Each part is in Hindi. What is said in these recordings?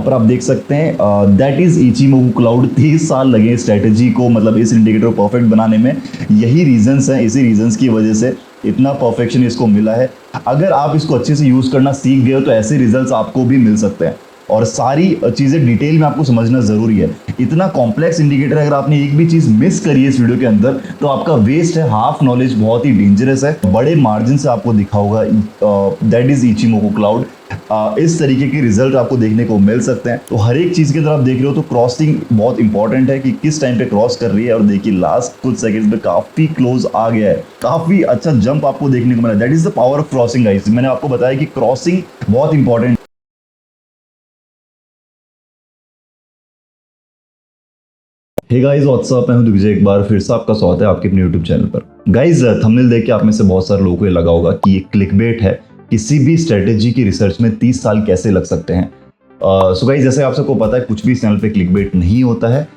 यहाँ पर आप देख सकते हैं दैट इज इचिमोकू क्लाउड। 30 साल लगे स्ट्रेटेजी को, मतलब इस इंडिकेटर को परफेक्ट बनाने में। यही रीजंस हैं, इसी रीजंस की वजह से इतना परफेक्शन इसको मिला है। अगर आप इसको अच्छे से यूज़ करना सीख गए हो तो ऐसे रिजल्ट्स आपको भी मिल सकते हैं। और सारी चीज़ें डिटेल में आपको समझना ज़रूरी है। इतना कॉम्प्लेक्स इंडिकेटर अगर आपने एक भी चीज़ मिस करी है इस वीडियो के अंदर तो आपका वेस्ट है। हाफ नॉलेज बहुत ही डेंजरस है। बड़े मार्जिन से आपको दिखा होगा दैट इज इचिमोकू क्लाउड। इस तरीके के रिजल्ट आपको देखने को मिल सकते हैं। तो हर एक चीज़ की तरफ आप देख रहे हो तो क्रॉसिंग बहुत इंपॉर्टेंट है कि किस टाइम पे क्रॉस कर रही है। और देखिए लास्ट कुछ सेकंड्स में काफ़ी क्लोज आ गया है, काफ़ी अच्छा जंप आपको देखने को मिला। That is the power of crossing guys. मैंने आपको बताया कि क्रॉसिंग बहुत इंपॉर्टेंट। हे गाइस व्हाट्सअप, मैं हूं दिग्विजय। एक बार फिर से आपका स्वागत है आपके अपने यूट्यूब चैनल पर। गाइस थंबनेल देख के आप में से बहुत सारे लोगों को ये लगा होगा कि ये क्लिकबेट है, किसी भी स्ट्रेटेजी की रिसर्च में 30 साल कैसे लग सकते हैं। सो गाइस जैसे आप सबको पता है कुछ भी इस चैनल पे क्लिकबेट नहीं होता है।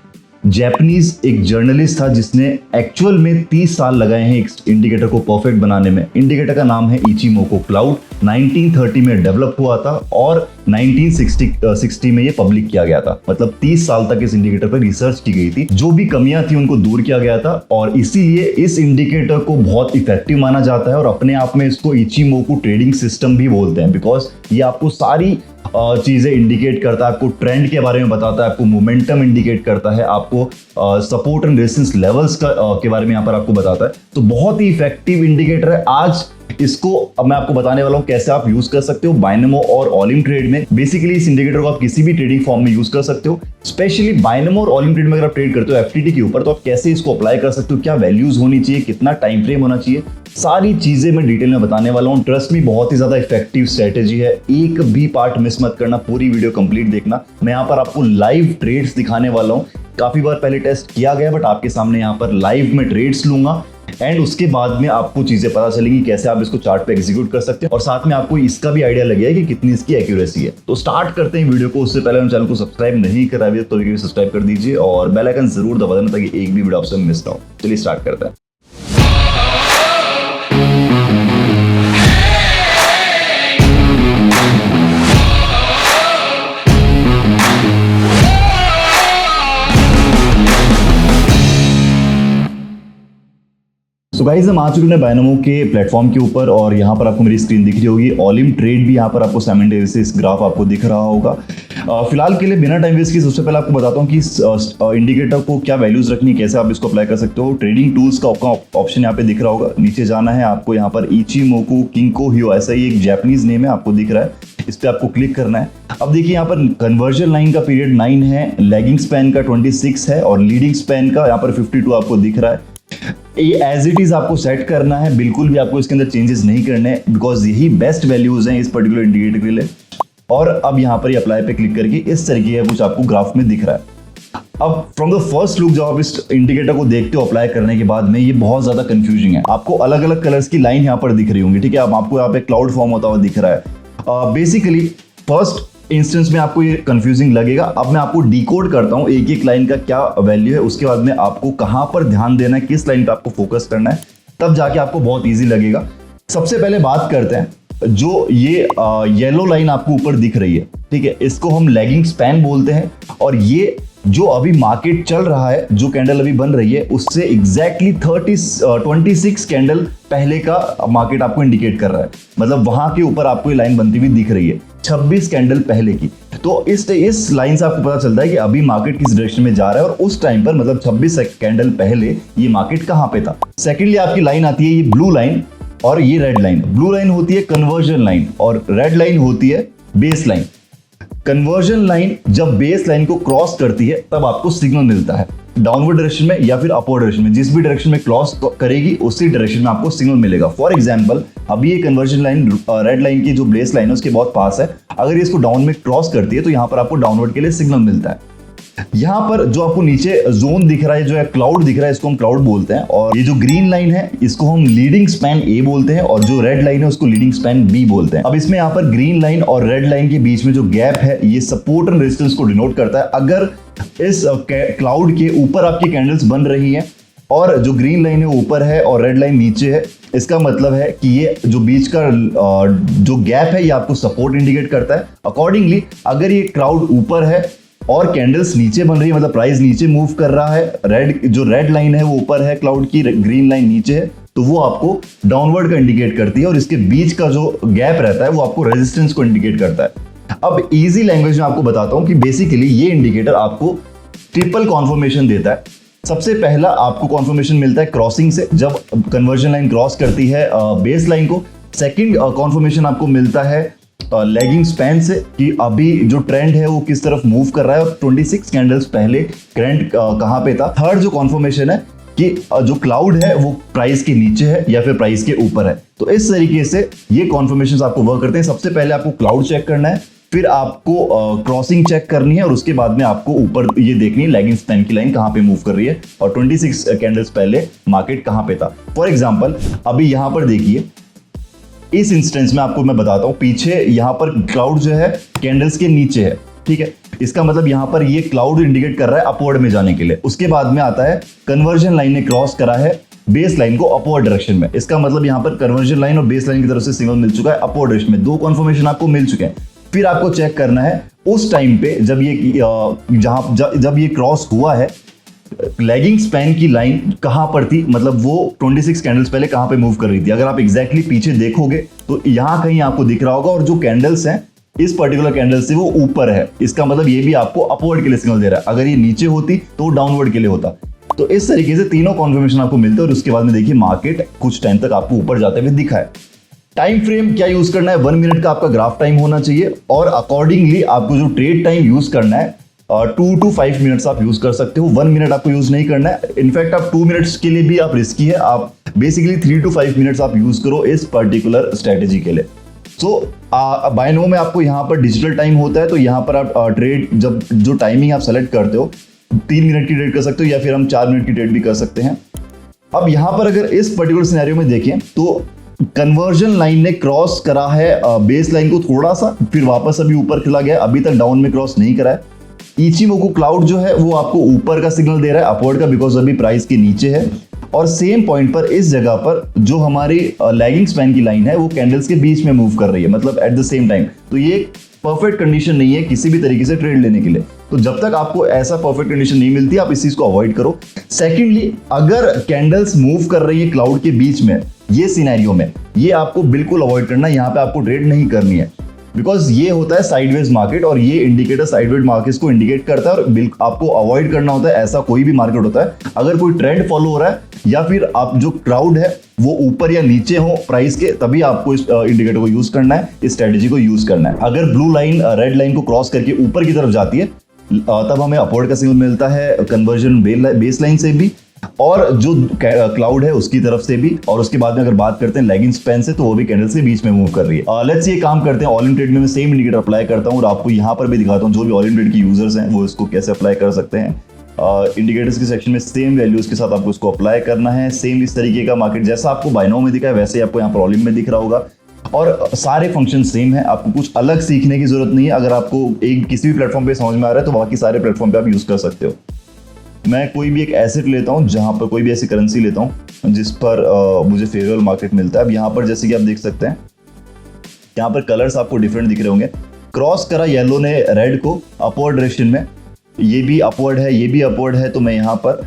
जैपनीज एक जर्नलिस्ट था जिसने एक्चुअल में 30 साल लगाए हैं एक इंडिकेटर को परफेक्ट बनाने में। इंडिकेटर का नाम है इचिमोकू क्लाउड। 1930 में डेवलप हुआ था और 1960 में ये पब्लिक किया गया था। मतलब 30 साल तक इस इंडिकेटर पर रिसर्च की गई थी। जो भी कमियां थी उनको दूर किया गया था और इसीलिए इस इंडिकेटर को बहुत इफेक्टिव माना जाता है। और अपने आप में इसको इचिमोकू ट्रेडिंग सिस्टम भी बोलते हैं, बिकॉज ये आपको सारी चीजें इंडिकेट करता है। आपको ट्रेंड के बारे में बताता है, आपको मोमेंटम इंडिकेट करता है, आपको सपोर्ट एंड रेजिस्टेंस लेवल्स के बारे में यहाँ पर आपको बताता है। तो बहुत ही इफेक्टिव इंडिकेटर है। आज इसको अब मैं आपको बताने वाला हूँ कैसे आप यूज कर सकते हो बाइनोमो और ऑलिम ट्रेड में। बेसिकली इस इंडिकेटर को आप किसी भी ट्रेडिंग फॉर्म में यूज कर सकते हो। स्पेशली बाइनोमो और ऑलिम ट्रेड में अगर आप ट्रेड करते हो एफटीटी के ऊपर, तो आप कैसे इसको अप्लाई कर सकते हो, क्या वैल्यूज होनी चाहिए, कितना टाइम फ्रेम होना चाहिए, सारी चीजें मैं डिटेल में बताने वाला हूँ। ट्रस्ट मी, बहुत ही ज्यादा इफेक्टिव स्ट्रेटेजी है। एक भी पार्ट मिस मत करना, पूरी वीडियो कंप्लीट देखना। मैं यहाँ पर आपको लाइव ट्रेड्स दिखाने वाला हूँ। काफी बार पहले टेस्ट किया गया बट आपके सामने यहाँ पर लाइव में ट्रेड्स लूंगा एंड उसके बाद में आपको चीजें पता चलेंगी कैसे आप इसको चार्ट पे एग्जीक्यूट कर सकते हैं। और साथ में आपको इसका भी आइडिया लगेगा कि कितनी इसकी एक्यूरेसी है। तो स्टार्ट करते हैं वीडियो को। उससे पहले हम चैनल को सब्सक्राइब नहीं करा हुआ तो सब्सक्राइब कर दीजिए और बेल आइकन जरूर दबा देना ताकि एक भी वीडियो आपसे मिस ना हो। चलिए स्टार्ट करते हैं। तो गाइस हम आ चुके हैं बाइनोमो के प्लेटफॉर्म के ऊपर और यहाँ पर आपको मेरी स्क्रीन दिख रही होगी। ऑलिम ट्रेड भी यहाँ पर आपको साइमल्टेनियसली इस ग्राफ आपको दिख रहा होगा। फिलहाल के लिए बिना टाइम वेस्ट किए सबसे पहले आपको बताता हूँ कि इस इंडिकेटर को क्या वैल्यूज रखनी है, कैसे आप इसको अप्लाई कर सकते हो। ट्रेडिंग टूल्स का ऑप्शन यहाँ पे दिख रहा होगा। नीचे जाना है आपको, यहाँ पर इचिमोकू किंको हियो ऐसा ही एक जापानीज नेम है आपको दिख रहा है, इस पर आपको क्लिक करना है। अब देखिए यहाँ पर कन्वर्जन लाइन का पीरियड 9 है, लैगिंग स्पैन का 26 है और लीडिंग स्पैन का यहाँ पर 52 आपको दिख रहा है। ये एज इट इज आपको सेट करना है, बिल्कुल भी आपको इसके अंदर चेंजेस नहीं करने हैं बिकॉज यही बेस्ट वैल्यूज हैं इस पर्टिकुलर इंडिकेटर के लिए। और अब यहाँ पर अप्लाई पे क्लिक करके इस तरीके का कुछ आपको ग्राफ में दिख रहा है। अब फ्रॉम द फर्स्ट लुक जब आप इस इंडिकेटर को देखते हो अप्लाई करने के बाद में, ये बहुत ज्यादा कंफ्यूजिंग है। आपको अलग अलग कलर्स की लाइन यहाँ पर दिख रही होंगी, ठीक है। अब आपको यहाँ पे क्लाउड फॉर्म होता हुआ दिख रहा है। बेसिकली फर्स्ट इंस्टेंस में आपको ये कंफ्यूजिंग लगेगा। अब मैं आपको डिकोड करता हूँ एक एक लाइन का क्या वैल्यू है, उसके बाद में आपको कहां पर ध्यान देना है, किस लाइन पे आपको फोकस करना है, तब जाके आपको बहुत इजी लगेगा। सबसे पहले बात करते हैं जो ये येलो लाइन आपको ऊपर दिख रही है, ठीक है, इसको हम लैगिंग स्पैन बोलते हैं। और ये जो अभी मार्केट चल रहा है, जो कैंडल अभी बन रही है, उससे एग्जैक्टली 26 कैंडल पहले का मार्केट आपको इंडिकेट कर रहा है। मतलब वहां के ऊपर आपको ये लाइन बनती हुई दिख रही है 26 कैंडल पहले की। तो इस लाइन से आपको पता चलता है कि अभी मार्केट किस डायरेक्शन में जा रहा है और उस टाइम पर मतलब 26 कैंडल पहले ये मार्केट कहां पे था। सेकेंडली आपकी लाइन आती है ये ब्लू लाइन और ये रेड लाइन। ब्लू लाइन होती है कन्वर्जन लाइन और रेड लाइन होती है बेस लाइन। कन्वर्जन लाइन जब बेस लाइन को क्रॉस करती है तब आपको सिग्नल मिलता है डाउनवर्ड डायरेक्शन में या फिर अपवर्ड डायरेक्शन में। जिस भी डायरेक्शन में क्रॉस करेगी उसी डायरेक्शन में आपको सिग्नल मिलेगा। फॉर एग्जांपल अभी ये कन्वर्जन लाइन रेड लाइन की जो बेस लाइन है उसके बहुत पास है, अगर इसको डाउन में क्रॉस करती है तो यहाँ पर आपको डाउनवर्ड के लिए सिग्नल मिलता है। यहाँ पर जो आपको नीचे जोन दिख रहा है, जो है क्लाउड दिख रहा है, इसको हम क्लाउड बोलते हैं। और ये जो ग्रीन लाइन है इसको हम लीडिंग स्पैन ए बोलते हैं और जो रेड लाइन है उसको लीडिंग स्पैन बी बोलते हैं। अब इसमें यहाँ पर ग्रीन लाइन और रेड लाइन के बीच में जो गैप है ये सपोर्ट एंड रेजिस्टेंस को डिनोट करता है। अगर इस क्लाउड के ऊपर आपकी कैंडल्स बन रही हैं और जो ग्रीन लाइन है ऊपर है और रेड लाइन नीचे है, इसका मतलब है कि ये जो बीच का जो गैप है ये आपको सपोर्ट इंडिकेट करता है। अकॉर्डिंगली अगर ये क्राउड ऊपर है और कैंडल्स नीचे बन रही है, मतलब प्राइस नीचे मूव कर रहा है, रेड लाइन है वो ऊपर है क्लाउड की, ग्रीन लाइन नीचे है, तो वो आपको डाउनवर्ड का इंडिकेट करती है और इसके बीच का जो गैप रहता है वो आपको रेजिस्टेंस को इंडिकेट करता है। अब इजी लैंग्वेज में आपको बताता हूं कि बेसिकली ये इंडिकेटर आपको ट्रिपल कॉन्फर्मेशन देता है। सबसे पहला आपको कॉन्फर्मेशन मिलता है क्रॉसिंग से, जब कन्वर्जन लाइन क्रॉस करती है बेस लाइन को। सेकंड कॉन्फर्मेशन आपको मिलता है लैगिंग स्पैन से कि अभी जो ट्रेंड है वो किस तरफ मूव कर रहा है और 26 कैंडल्स पहले करंट कहां पे था। थर्ड जो कॉन्फर्मेशन है कि जो क्लाउड है वो प्राइस के नीचे है या फिर प्राइस के ऊपर है। तो इस तरीके से ये कॉन्फर्मेशंस आपको वर्क करते हैं। सबसे पहले आपको क्लाउड चेक करना है, फिर आपको क्रॉसिंग चेक करनी है और उसके बाद में आपको ऊपर ये देखनी है लैगिंग स्पैन की लाइन कहां पे मूव कर रही है और 26 कैंडल्स पहले मार्केट कहां पे था। फॉर एग्जांपल अभी यहां पर देखिए, इस इंस्टेंस में आपको मैं बताता हूं, पीछे यहां पर क्लाउड जो है कैंडल्स के नीचे है, ठीक है। इसका मतलब यहां पर ये क्लाउड इंडिकेट कर रहा है अपवर्ड में जाने के लिए। उसके बाद में आता है कन्वर्जन लाइन ने क्रॉस करा है बेस लाइन को अपवर्ड डायरेक्शन में। इसका मतलब यहां पर कन्वर्जन लाइन और बेस लाइन की तरफ से सिग्नल मिल चुका है अपवर्ड डायरेक्शन में। दो कॉन्फर्मेशन आपको मिल चुके हैं। फिर आपको चेक करना है उस टाइम पे जब ये क्रॉस हुआ है, लैगिंग स्पैन की लाइन कहां पर थी, मतलब वो 26 कैंडल्स पहले कहां पे मूव कर रही थी। अगर आप एग्जैक्टली पीछे देखोगे तो यहां कहीं आपको दिख रहा होगा और जो कैंडल्स हैं इस पर्टिकुलर कैंडल से वो ऊपर है। इसका मतलब ये भी आपको अपवर्ड के लिए सिग्नल दे रहा है। अगर ये नीचे होती तो डाउनवर्ड के लिए होता। तो इस तरीके से तीनों कॉन्फर्मेशन आपको मिलते हैं और उसके बाद में देखिए मार्केट कुछ टाइम तक आपको ऊपर जाते हुए दिखा है। टाइम फ्रेम क्या यूज करना है, 1 मिनट का आपका ग्राफ टाइम होना चाहिए और अकॉर्डिंगली आपको जो ट्रेड टाइम यूज करना है 2 to 5 मिनट्स आप यूज कर सकते हो। 1 मिनट आपको यूज नहीं करना है। इनफैक्ट आप 2 मिनट्स के लिए भी आप रिस्की है। आप बेसिकली 3 to 5 मिनट्स आप यूज करो इस पर्टिकुलर स्ट्रेटेजी के लिए। सो बायनो में आपको यहाँ पर डिजिटल टाइम होता है, तो यहाँ पर आप ट्रेड जब जो टाइमिंग आप सेलेक्ट करते हो 3 मिनट की ट्रेड कर सकते हो या फिर हम 4 मिनट की ट्रेड भी कर सकते हैं। अब यहाँ पर अगर इस पर्टिकुलर सिनेरियो में देखें तो कन्वर्जन लाइन ने क्रॉस करा है बेस लाइन को थोड़ा सा, फिर वापस अभी ऊपर चला गया, अभी तक डाउन में क्रॉस नहीं करा है। इचिमोकु क्लाउड जो है वो आपको ऊपर का सिग्नल दे रहा है अपवर्ड का, बिकॉज अभी प्राइस के नीचे है। और सेम पॉइंट पर इस जगह पर जो हमारी लैगिंग स्पैन की लाइन है वो कैंडल्स के बीच में मूव कर रही है, मतलब एट द सेम टाइम। तो ये परफेक्ट कंडीशन नहीं है किसी भी तरीके से ट्रेड लेने के लिए। तो जब तक आपको ऐसा परफेक्ट कंडीशन नहीं मिलती आप इस चीज को अवॉइड करो। सेकेंडली अगर कैंडल्स मूव कर रही है क्लाउड के बीच में, ये सिनेरियो में ये आपको बिल्कुल अवॉइड करना है। यहाँ पे आपको ट्रेड नहीं करनी है, बिकॉज ये होता है साइडवेज मार्केट और ये इंडिकेटर साइडवेज मार्केट्स को इंडिकेट करता है और आपको अवॉइड करना होता है। ऐसा कोई भी मार्केट होता है अगर कोई ट्रेंड फॉलो हो रहा है या फिर आप जो क्राउड है वो ऊपर या नीचे हो प्राइस के, तभी आपको इस इंडिकेटर को यूज करना है, इस स्ट्रेटेजी को यूज करना है। अगर ब्लू लाइन रेड लाइन को क्रॉस करके ऊपर की तरफ जाती है तब हमें अपवर्ड का सिग्नल मिलता है कन्वर्जन बेस लाइन से भी और जो क्लाउड है उसकी तरफ से भी। और उसके बाद में अगर बात करते हैं लेगिंग स्पैन से तो वो भी कैंडल्स के बीच में मूव कर रही है। लेट्स ये काम करते हैं, ऑल इन ट्रेड में मैं सेम इंडिकेटर अप्लाई करता हूँ और आपको यहाँ पर भी दिखाता हूँ जो भी ऑल इन ट्रेड की यूजर्स हैं वो इसको कैसे अप्लाई कर सकते हैं। इंडिकेटर्स के सेक्शन में सेम वैल्यूज के साथ आपको इसको अप्लाई करना है। सेम इस तरीके का मार्केट जैसा आपको बायनो में दिखा है वैसे ही आपको यहाँ पर ऑल इन में दिख रहा होगा और सारे फंक्शन सेम है। आपको कुछ अलग सीखने की जरूरत नहीं है। अगर आपको एक किसी भी प्लेटफॉर्म पे समझ में आ रहा है तो बाकी सारे प्लेटफॉर्म पे आप यूज कर सकते हो। मैं कोई भी एक एसेट लेता हूं, जहां पर कोई भी ऐसी करेंसी लेता हूं जिस पर मुझे फेवरेबल मार्केट मिलता है। अब यहाँ पर जैसे कि आप देख सकते हैं यहाँ पर कलर्स आपको डिफरेंट दिख रहे होंगे। क्रॉस करा येलो ने रेड को अपवर्ड डायरेक्शन में, ये भी अपवर्ड है ये भी अपवर्ड है। तो मैं यहाँ पर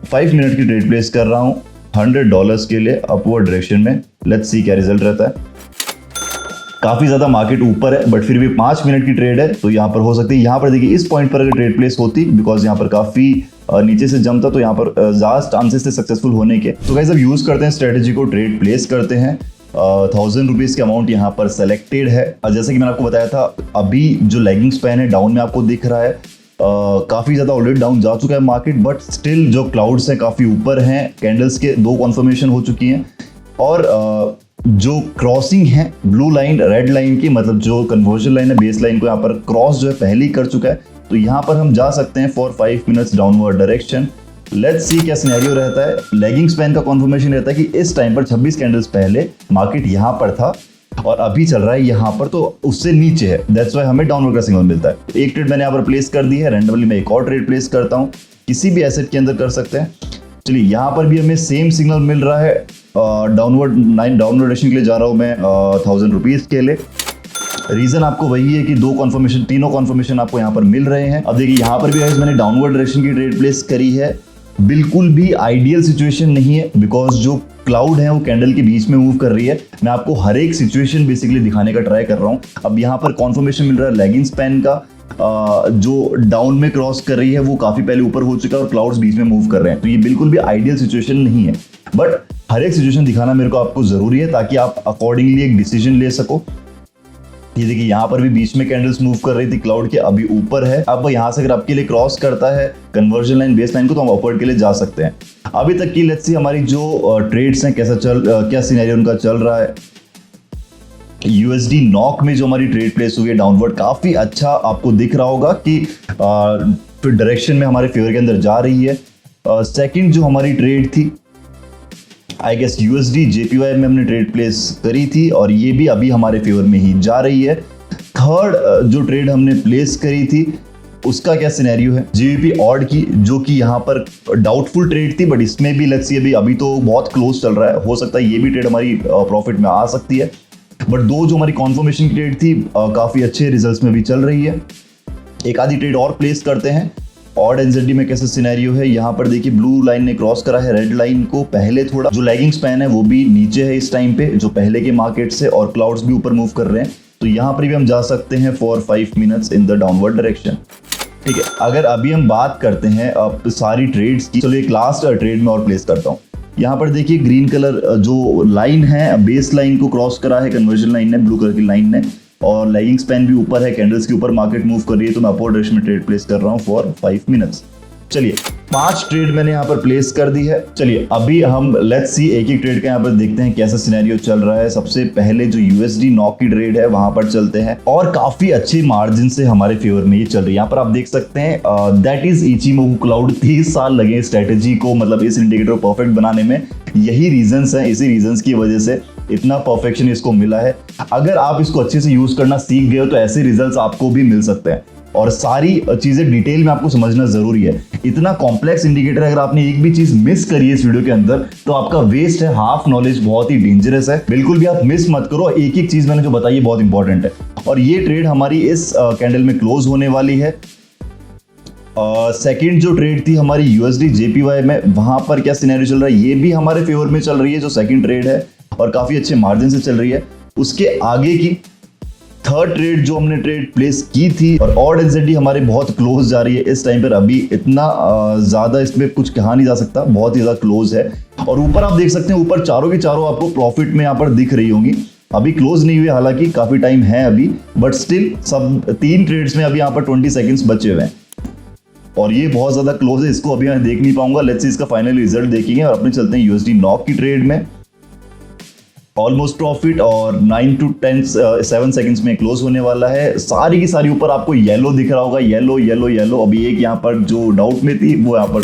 5 मिनट की ट्रेड प्लेस कर रहा हूँ $100 के लिए अपवर्ड डायरेक्शन में। लेट्स सी क्या रिजल्ट रहता है। काफी ज्यादा मार्केट ऊपर है बट फिर भी 5 मिनट की ट्रेड है तो यहाँ पर हो सकती है। यहाँ पर देखिए इस पॉइंट पर अगर ट्रेड प्लेस होती, बिकॉज यहाँ पर काफी नीचे से जम था तो यहाँ पर ज्यादा चांसेस थे सक्सेसफुल होने के। तो गाइस अब यूज करते हैं स्ट्रेटेजी को, ट्रेड प्लेस करते हैं। 1000 रुपीज के अमाउंट यहाँ पर सेलेक्टेड है। जैसे कि मैंने आपको बताया था अभी जो लैगिंग स्पैन है डाउन में आपको दिख रहा है। काफी ज्यादा ऑलरेडी डाउन जा चुका है मार्केट बट स्टिल जो क्लाउड्स हैं काफी ऊपर हैं। कैंडल्स के 2 कॉन्फर्मेशन हो चुकी हैं और जो क्रॉसिंग है ब्लू लाइन रेड लाइन की, मतलब जो कन्वर्जन लाइन है बेस लाइन को यहाँ पर क्रॉस जो है पहले ही कर चुका है। तो यहाँ पर हम जा सकते हैं for 5 minutes downward direction. Let's see क्या सिनेरियो रहता है। लेगिंग स्पैन का कॉन्फर्मेशन रहता है कि इस टाइम पर 26 कैंडल्स पहले मार्केट यहाँ पर था और अभी चल रहा है यहाँ पर, तो उससे नीचे है। दैट्स व्हाई हमें डाउनवर्ड का सिग्नल मिलता है। एक ट्रेड मैंने यहाँ पर प्लेस कर दी है। रैंडमली मैं एक और ट्रेड प्लेस करता हूँ, किसी भी एसेट के अंदर कर सकते हैं। चलिए यहाँ पर भी हमें सेम सिग्नल मिल रहा है डाउनवर्ड डायरेक्शन के लिए जा रहा हूँ मैं 1000 रुपीज़ के लिए। रीजन आपको वही है कि तीनों कॉन्फर्मेशन आपको यहाँ पर मिल रहे हैं। अब देखिए यहाँ पर भी गाइस मैंने डाउनवर्ड डायरेक्शन की ट्रेड प्लेस करी है। बिल्कुल भी आइडियल सिचुएशन नहीं है बिकॉज जो क्लाउड है वो कैंडल के बीच में मूव कर रही है। मैं आपको हर एक सिचुएशन बेसिकली दिखाने का ट्राई कर रहा हूँ। अब यहाँ पर कॉन्फर्मेशन मिल रहा है लैगिंग स्पैन का, जो डाउन में क्रॉस कर रही है वो काफी पहले ऊपर हो चुका है और क्लाउड्स बीच में मूव कर रहे हैं। तो ये बिल्कुल भी आइडियल सिचुएशन नहीं है, बट हर एक सिचुएशन दिखाना मेरे को आपको जरूरी है ताकि आप अकॉर्डिंगली एक डिसीजन ले सको। ये देखिए यहाँ पर भी बीच में कैंडल्स मूव कर रही थी क्लाउड के, अभी ऊपर है। अब यहाँ से अगर आपके लिए क्रॉस करता है कन्वर्जन लाइन बेस लाइन को तो हम अपवर्ड के लिए जा सकते हैं। अभी तक की लेट्स सी हमारी जो ट्रेड्स हैं क्या सिनेरियो उनका चल रहा है। यूएसडी नॉक में जो हमारी ट्रेड प्लेस हुई है डाउनवर्ड, काफी अच्छा आपको दिख रहा होगा कि फिर डायरेक्शन में हमारे फेवर के अंदर जा रही है। सेकंड जो हमारी ट्रेड थी आई गेस यूएसडी जेपीवाई में हमने ट्रेड प्लेस करी थी और ये भी अभी हमारे फेवर में ही जा रही है। थर्ड जो ट्रेड हमने प्लेस करी थी उसका क्या सिनेरियो है, जीबीपी ऑड की, जो कि यहाँ पर डाउटफुल ट्रेड थी, बट इसमें भी लेट्स सी अभी तो बहुत क्लोज चल रहा है, हो सकता है ये भी ट्रेड हमारी प्रॉफिट में आ सकती है। बट दो जो हमारी कॉन्फर्मेशन की ट्रेड थी काफी अच्छे रिजल्ट्स में भी चल रही है। एक आधी ट्रेड और प्लेस करते हैं। ऑड एनजेडी में कैसा सिनेरियो है, यहाँ पर देखिए ब्लू लाइन ने क्रॉस करा है रेड लाइन को पहले, थोड़ा जो लैगिंग स्पैन है वो भी नीचे है इस टाइम पे जो पहले के मार्केट से, और क्लाउड्स भी ऊपर मूव कर रहे हैं। तो यहाँ पर भी हम जा सकते हैं for 5 minutes in the downward direction. ठीक है, अगर अभी हम बात करते हैं अब सारी ट्रेड्स की, चलो एक लास्ट ट्रेड में और प्लेस करता हूँ। यहाँ पर देखिए ग्रीन कलर जो लाइन है बेस लाइन को क्रॉस करा है कन्वर्जन लाइन ने, ब्लू कलर की लाइन ने, और लैगिंग स्पैन भी ऊपर है, कैंडल्स के ऊपर मार्केट मूव कर रही है। तो मैं अपवर्ड डायरेक्शन में ट्रेड प्लेस कर रहा हूँ फॉर 5 मिनट्स। चलिए 5 ट्रेड मैंने यहाँ पर प्लेस कर दी है। चलिए अभी हम लेट्स सी एक एक ट्रेड का यहाँ पर देखते हैं कैसा सिनेरियो चल रहा है। सबसे पहले जो यूएसडी नॉक की ट्रेड है वहां पर चलते हैं और काफी अच्छी मार्जिन से हमारे फेवर में ये चल रही है। यहाँ पर आप देख सकते हैं दैट इज इचिमोकू क्लाउड। 30 साल लगे स्ट्रेटेजी को, मतलब इस इंडिकेटर को परफेक्ट बनाने में। यही रीजंस हैं, इसी रीजंस की वजह से इतना परफेक्शन इसको मिला है। अगर आप इसको अच्छे से यूज करना सीख गए हो तो ऐसे रिजल्ट्स आपको भी मिल सकते हैं, और सारी चीजें डिटेल में आपको समझना जरूरी है। इतना कॉम्प्लेक्स इंडिकेटर अगर आपने एक भी चीज मिस करी है इस वीडियो के अंदर तो आपका वेस्ट है। हाफ नॉलेज बहुत ही डेंजरस है, बिल्कुल भी आप मिस मत करो। एक एक चीज मैंने जो बताई है बहुत इंपॉर्टेंट है। और ये ट्रेड हमारी इस कैंडल में क्लोज होने वाली है। सेकंड जो ट्रेड थी हमारी यूएसडी जेपीवाई में, वहां पर क्या सिनेरियो चल रहा है, ये भी हमारे फेवर में चल रही है जो सेकंड ट्रेड है, और काफी अच्छे मार्जिन से चल रही है। उसके आगे की थर्ड ट्रेड जो हमने ट्रेड प्लेस की थी, और ऑड एनजेडी हमारे बहुत क्लोज जा रही है इस टाइम पर। अभी इतना ज्यादा इसमें कुछ कहा नहीं जा सकता, बहुत ही ज्यादा क्लोज है। और ऊपर आप देख सकते हैं, ऊपर चारों की चारों आपको प्रॉफिट में यहाँ पर दिख रही होंगी। अभी क्लोज नहीं हुए, हालांकि काफी टाइम है अभी, बट स्टिल सब 3 ट्रेड्स में अभी यहाँ पर 20 सेकंड्स बचे हुए हैं और ये बहुत ज्यादा क्लोज है। इसको अभी मैं देख नहीं पाऊंगा, लेट्स सी इसका फाइनल रिजल्ट देखेंगे और अपने चलते हैं यूएसडी नॉक की ट्रेड में। ऑलमोस्ट प्रॉफिट और 9 to 7 सेकंड्स में क्लोज होने वाला है। सारी की सारी ऊपर आपको येलो दिख रहा होगा, येलो येलो येलो। अभी एक यहाँ पर जो डाउट में थी वो यहाँ पर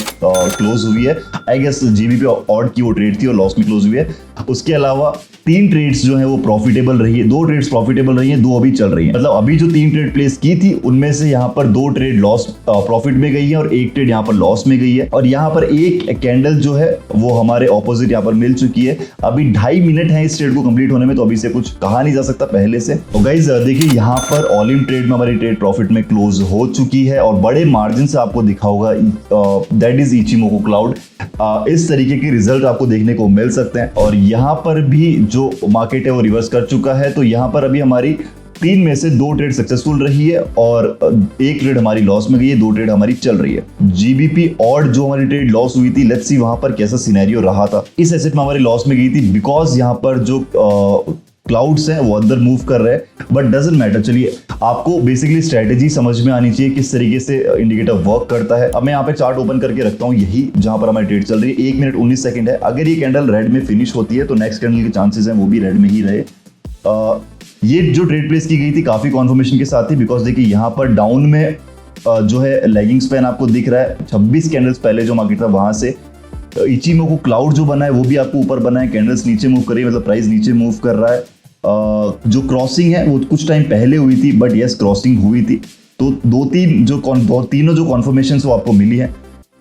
क्लोज हुई है। आई गेस जीबीपी ऑड की वो ट्रेड थी और लॉस में क्लोज हुई है। उसके अलावा 3 ट्रेड्स जो है वो प्रॉफिटेबल रही है, 2 ट्रेड्स प्रॉफिटेबल रही है, 2 अभी चल रही है। मतलब अभी जो 3 ट्रेड प्लेस की थी उनमें से यहाँ पर 2 ट्रेड लॉस प्रॉफिट में गई है और 1 ट्रेड यहाँ पर लॉस में गई है। और यहाँ पर एक कैंडल जो है वो हमारे ऑपोजिट यहाँ पर मिल चुकी है। अभी 2.5 मिनट है इस ट्रेड को कंप्लीट होने में, तो अभी से कुछ कहा नहीं जा सकता पहले से। तो गाइज देखिए यहाँ पर ऑल इन ट्रेड में हमारी ट्रेड प्रॉफिट में क्लोज हो चुकी है और बड़े मार्जिन से आपको दिखा होगा, दैट इज इचिमोकू क्लाउड। इस तरीके के रिजल्ट आपको देखने को मिल सकते हैं। और यहाँ पर भी जो मार्केट है वो रिवर्स कर चुका है। तो यहाँ पर अभी हमारी 3 में से 2 ट्रेड सक्सेसफुल रही है और 1 ट्रेड हमारी लॉस में गई है, 2 ट्रेड हमारी चल रही है। जीबीपी ऑड जो हमारी ट्रेड लॉस हुई थी, लेट्स सी वहां पर कैसा सिनेरियो रहा था। इस एसेट में हमारी लॉस में गई थी बिकॉज यहाँ पर जो क्लाउड्स हैं वो अंदर मूव कर रहे हैं, बट डजंट मैटर। चलिए आपको बेसिकली स्ट्रेटेजी समझ में आनी चाहिए, किस तरीके से इंडिकेटर वर्क करता है। अब मैं यहाँ पे चार्ट ओपन करके रखता हूँ, यही जहां पर हमारी ट्रेड चल रही है। 1 मिनट 19 सेकंड है। अगर ये कैंडल रेड में फिनिश होती है तो नेक्स्ट कैंडल के चांसेस हैं वो भी रेड में ही रहे। ये जो ट्रेड प्लेस की गई थी काफी कॉन्फर्मेशन के साथ थी, बिकॉज देखिए यहाँ पर डाउन में जो है लैगिंग स्पैन आपको दिख रहा है। 26 कैंडल्स पहले जो मार्केट था वहां से इचिमोकू क्लाउड जो बना है वो भी आपको ऊपर बना है। कैंडल्स नीचे मूव कर रही है, मतलब प्राइस नीचे मूव कर रहा है। जो क्रॉसिंग है वो कुछ टाइम पहले हुई थी, बट यस क्रॉसिंग हुई थी। तो तीनों जो कॉन्फर्मेशन वो आपको मिली है।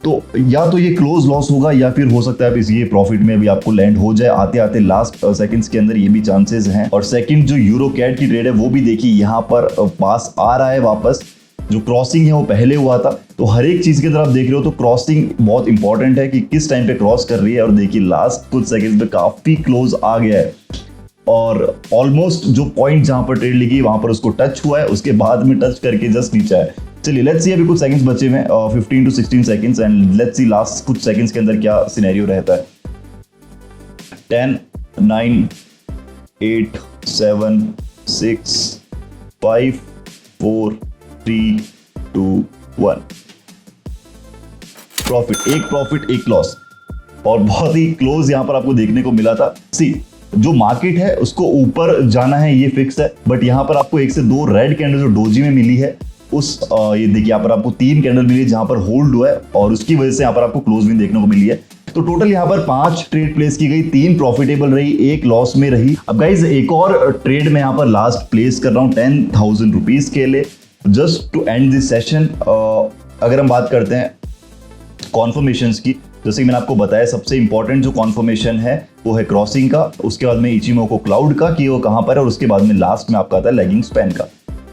तो या तो ये क्लोज लॉस होगा या फिर हो सकता है ये प्रॉफिट में भी आपको लैंड हो जाए आते आते लास्ट सेकंड्स के अंदर, ये भी चांसेस हैं। और सेकंड जो यूरो कैट की ट्रेड है वो भी देखिए यहाँ पर पास आ रहा है वापस, जो क्रॉसिंग है वो पहले हुआ था। तो हर एक चीज के अंदर आप देख रहे हो तो क्रॉसिंग बहुत इंपॉर्टेंट है कि किस टाइम पे क्रॉस कर रही है। और देखिए लास्ट कुछ सेकंड्स पे काफी क्लोज आ गया है और ऑलमोस्ट जो पॉइंट जहां पर ट्रेड लिखी वहां पर उसको टच हुआ है, उसके बाद में टच करके जस्ट नीचे है। चलिए लेट्स सी, अभी कुछ सेकंड्स बचे हुए हैं 15 to 16 seconds, and let's see last कुछ सेकंड्स के अंदर क्या सिनेरियो रहता है। 10 9 8 7 6 5 4 3 2 1 प्रॉफिट एक लॉस, और बहुत ही क्लोज यहां पर आपको देखने को मिला था। सी, जो मार्केट है उसको ऊपर जाना है ये फिक्स है, बट यहां पर आपको एक से दो रेड कैंडल जो डोजी में मिली है उस ये देखिए यहाँ पर आपको 3 कैंडल मिली जहां पर होल्ड हुआ है और उसकी वजह से यहाँ पर आपको क्लोजिंग देखने को मिली है। तो टोटल यहाँ पर 5 ट्रेड प्लेस की गई, 3 प्रॉफिटेबल रही, 1 लॉस में रही। अब गाइज एक और ट्रेड में यहाँ पर लास्ट प्लेस कर रहा हूँ 10,000 रुपीज के लिए, just to end this session. अगर हम बात करते हैं कॉन्फर्मेशंस की, जैसे कि मैंने आपको बताया सबसे इंपॉर्टेंट जो कॉन्फर्मेशन है वो है क्रॉसिंग का, उसके बाद में इचिमोको क्लाउड का कि वो कहां पर है, और उसके बाद में लास्ट में आपका आता है लैगिंग स्पैन का।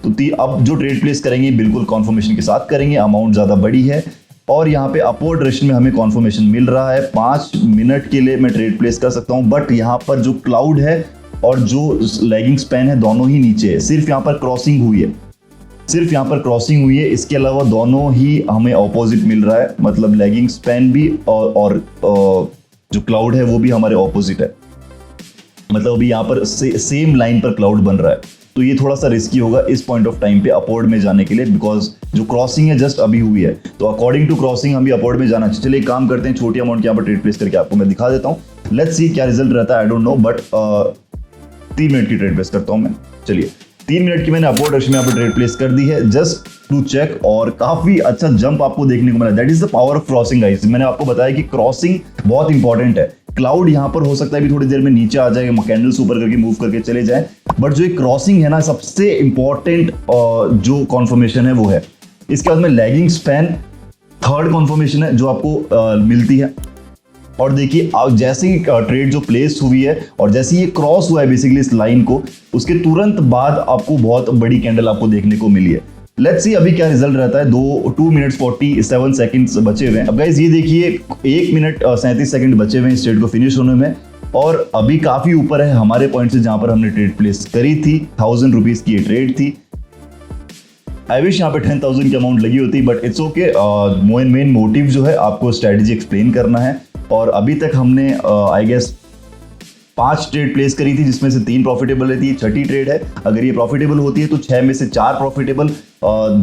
तो अब जो ट्रेड प्लेस करेंगे बिल्कुल कॉन्फर्मेशन के साथ करेंगे, अमाउंट ज्यादा बड़ी है और यहाँ पे अपवर्ड डायरेक्शन में हमें कॉन्फर्मेशन मिल रहा है। 5 मिनट के लिए मैं ट्रेड प्लेस कर सकता हूँ, बट यहाँ पर जो क्लाउड है और जो लैगिंग स्पैन है दोनों ही नीचे है, सिर्फ यहाँ पर क्रॉसिंग हुई है, इसके अलावा दोनों ही हमें ऑपोजिट मिल रहा है, मतलब लैगिंग स्पैन भी और जो क्लाउड है वो भी हमारे ऑपोजिट है, मतलब अभी यहाँ पर सेम लाइन पर क्लाउड बन रहा है। तो ये थोड़ा सा रिस्की होगा इस पॉइंट ऑफ टाइम पे अपवर्ड में जाने के लिए, बिकॉज जो क्रॉसिंग है जस्ट अभी हुई है, तो अकॉर्डिंग टू क्रॉसिंग हम भी अपवर्ड में जाना चाहिए। चलिए एक काम करते हैं, छोटी अमाउंट यहाँ पर ट्रेड प्लेस करके आपको मैं दिखा देता हूँ, लेट्स सी क्या रिजल्ट रहता है, I don't know, but 3 minute की ट्रेड प्लेस करता हूँ मैं। चलिए 3 मिनट की मैंने अपवर्ड डायरेक्शन में यहाँ पर ट्रेड प्लेस कर दी है, जस्ट टू चेक, और काफी अच्छा जंप आपको देखने को मिला। That is the power of crossing guys. मैंने आपको बताया कि क्रॉसिंग बहुत इंपॉर्टेंट है। क्लाउड यहाँ पर हो सकता है भी थोड़ी देर में नीचे आ जाए, कैंडल्स ऊपर करके मूव करके चले जाए, बट जो एक क्रॉसिंग है ना सबसे इंपॉर्टेंट जो कॉन्फर्मेशन है वो है। इसके बाद में लैगिंग स्पैन थर्ड कॉन्फर्मेशन है जो आपको मिलती है। और देखिए जैसे ही ट्रेड जो प्लेस हुई है और जैसे ये क्रॉस हुआ है बेसिकली इस लाइन को, उसके तुरंत बाद आपको बहुत बड़ी कैंडल आपको देखने को मिली है। लेट्स सी अभी क्या रिजल्ट रहता है। 2 मिनट 47 सेकंड्स बचे हुए हैं। अब गाइस ये देखिए 1 मिनट 37 सेकंड बचे हुए हैं इस ट्रेड को फिनिश होने में, और अभी काफी ऊपर है हमारे पॉइंट से जहां पर हमने ट्रेड प्लेस करी थी। 1000 रुपीज की ये ट्रेड थी। आई विश यहाँ पे 10,000 की अमाउंट लगी होती, but it's okay. Main motive जो है आपको स्ट्रेटेजी एक्सप्लेन करना है, और अभी तक हमने आई गेस 5 ट्रेड प्लेस करी थी जिसमें से 3 प्रॉफिटेबल रहती है, छठी ट्रेड है। अगर ये प्रॉफिटेबल होती है तो 6 में से 4 प्रॉफिटेबल,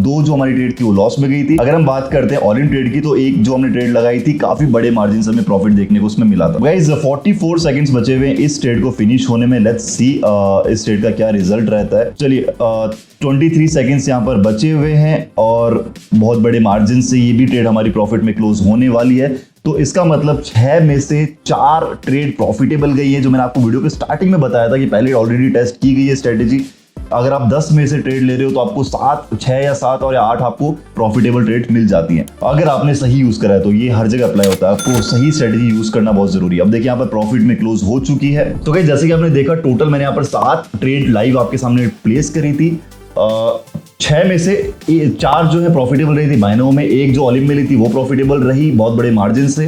2 जो हमारी ट्रेड थी वो लॉस में गई थी। अगर हम बात करते हैं ऑल इन ट्रेड की, तो एक जो हमने ट्रेड लगाई थी काफी बड़े मार्जिन से हमें प्रॉफिट देखने को उसमें मिला था। गाइस 44 सेकंड्स बचे हुए हैं इस ट्रेड को फिनिश होने में। लेट्स सी इस ट्रेड का क्या रिजल्ट रहता है। चलिए 23 सेकंड्स यहाँ पर बचे हुए हैं और बहुत बड़े मार्जिन से ये भी ट्रेड हमारी प्रॉफिट में क्लोज होने वाली है। तो इसका मतलब 6 में से 4 ट्रेड प्रॉफिटेबल गई है, जो मैंने आपको वीडियो के स्टार्टिंग में बताया था कि पहले ऑलरेडी टेस्ट की गई है स्ट्रेटेजी। अगर आप 10 में से ट्रेड ले रहे हो तो आपको 6 या 7 और या 8 आपको प्रॉफिटेबल ट्रेड मिल जाती हैं, अगर आपने सही यूज करा है। तो ये हर जगह अप्लाई होता है, आपको सही स्ट्रेटेजी यूज करना बहुत जरूरी है। अब देखिए यहाँ पर प्रॉफिट में क्लोज हो चुकी है। तो गाइस जैसे कि आपने देखा टोटल मैंने यहाँ पर 7 ट्रेड लाइव आपके सामने प्लेस करी थी। 6 में से 4 जो है प्रॉफिटेबल रही थी बाइनो में, 1 जो ऑलिम में ली थी वो प्रॉफिटेबल रही बहुत बड़े मार्जिन से।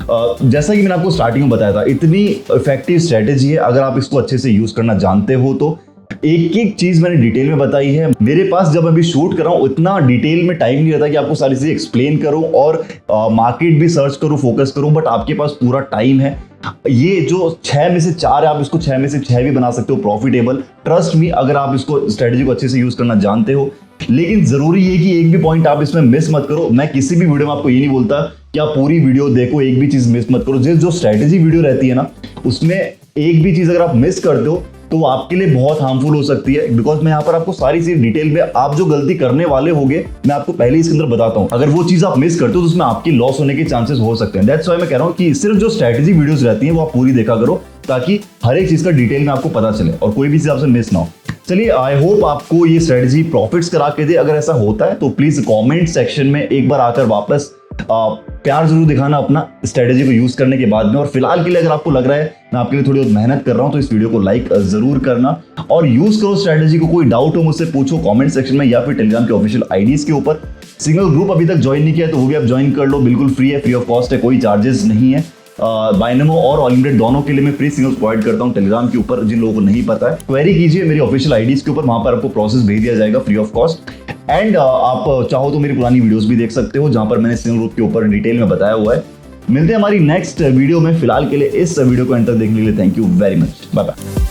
जैसा कि मैंने आपको स्टार्टिंग में बताया था, इतनी इफेक्टिव स्ट्रेटेजी है अगर आप इसको अच्छे से यूज करना जानते हो तो। एक एक चीज मैंने डिटेल में बताई है। मेरे पास जब अभी शूट कर रहा हूं इतना डिटेल में टाइम नहीं रहता कि आपको सारी चीजें एक्सप्लेन करूं और मार्केट भी सर्च करूं, फोकस करूं, बट आपके पास पूरा टाइम है। ये जो 6 में से 4 है, आप इसको 6 में से 6 भी बना सकते हो प्रॉफिटेबल। ट्रस्ट मी, अगर आप इसको स्ट्रेटेजी को अच्छे से यूज करना जानते हो। लेकिन जरूरी है कि एक भी पॉइंट आप इसमें मिस मत करो। मैं किसी भी वीडियो में आपको ये नहीं बोलता कि आप पूरी वीडियो देखो, एक भी चीज मिस मत करो। जो स्ट्रेटेजी वीडियो रहती है ना, उसमें एक भी चीज अगर आप मिस करते हो तो वो आपके लिए बहुत हार्मफुल हो सकती है। बिकॉज मैं यहाँ पर आपको सारी चीज डिटेल में, आप जो गलती करने वाले होगे मैं आपको पहले इसके अंदर बताता हूँ। अगर वो चीज आप मिस करते हो तो उसमें आपकी लॉस होने के चांसेस हो सकते हैं। दैट्स व्हाई मैं कह रहा हूँ कि सिर्फ जो स्ट्रेटेजी वीडियोस रहती हैं वो आप पूरी देखा करो, ताकि हर एक चीज का डिटेल में आपको पता चले और कोई भी चीज आपसे मिस ना हो। चलिए आई होप आपको ये स्ट्रेटेजी प्रॉफिट्स करा के दे। अगर ऐसा होता है तो प्लीज कमेंट सेक्शन में एक बार आकर वापस प्यार जरूर दिखाना अपना स्ट्रेटेजी को यूज करने के बाद में। और फिलहाल के लिए अगर आपको लग रहा है मैं आपके लिए थोड़ी बहुत मेहनत कर रहा हूं तो इस वीडियो को लाइक जरूर करना और यूज करो स्ट्रेटेजी को। कोई डाउट हो मुझसे पूछो कमेंट सेक्शन में या फिर टेलीग्राम के ऑफिशियल आईडीज के ऊपर। सिंगल ग्रुप अभी तक ज्वाइन नहीं किया तो वो भी आप ज्वाइन कर लो, बिल्कुल फ्री है, फ्री ऑफ कॉस्ट है, कोई चार्जेस नहीं है। बाइनमो और ऑलिम ट्रेड दोनों के लिए मैं फ्री सिग्नल्स प्रोवाइड करता हूं टेलीग्राम के ऊपर। जिन लोगों को नहीं पता है क्वेरी कीजिए मेरी ऑफिशियल आईडीज के ऊपर, वहां पर आपको प्रोसेस भेज दिया जाएगा फ्री ऑफ कॉस्ट। एंड आप चाहो तो मेरी पुरानी वीडियोस भी देख सकते हो जहां पर मैंने सिंगल ग्रुप के ऊपर डिटेल में बताया हुआ है। मिलते हैं हमारी नेक्स्ट वीडियो में। फिलहाल के लिए इस वीडियो को एंटर देखने के लिए thank you very much, bye bye.